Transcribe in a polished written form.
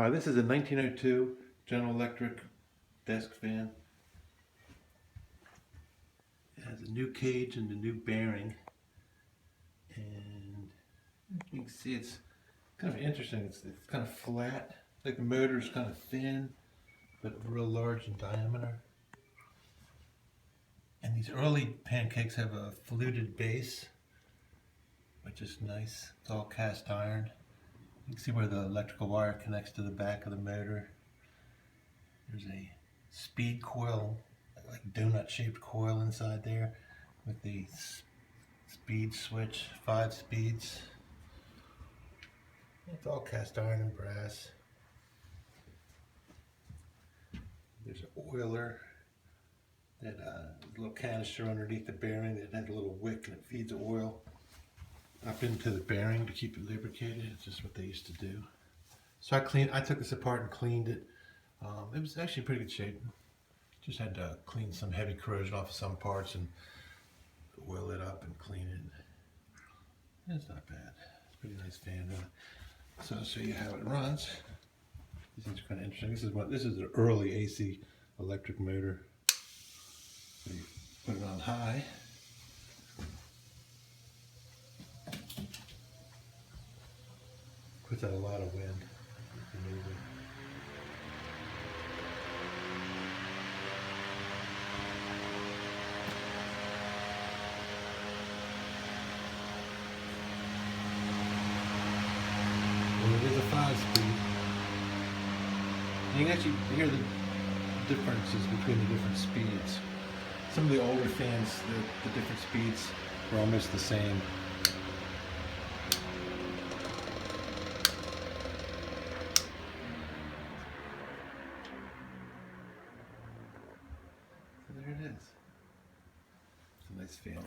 This is a 1902 General Electric desk fan. It has a new cage and a new bearing, and you can see it's kind of interesting. It's kind of flat, like the motor is kind of thin, but real large in diameter. And these early Pancakes have a fluted base, which is nice. It's all cast iron. You can see where the electrical wire connects to the back of the motor. There's a speed coil, like donut shaped coil inside there with the speed switch, 5 speeds. It's all cast iron and brass. There's an oiler, that little canister underneath the bearing that has a little wick and it feeds the oil up into the bearing to keep it lubricated. It's just what they used to do. So I took this apart and cleaned it. It was actually in pretty good shape. Just had to clean some heavy corrosion off of some parts and oil it up and clean it. It's not bad. It's a pretty nice fan. So I'll show you how it runs. These things are kind of interesting. This is an early AC electric motor. So you put it on high. Puts out a lot of wind. Amazing. Well, it is a 5-speed. You can actually hear the differences between the different speeds. Some of the older fans, the different speeds were almost the same. So there it is. It's a nice fan.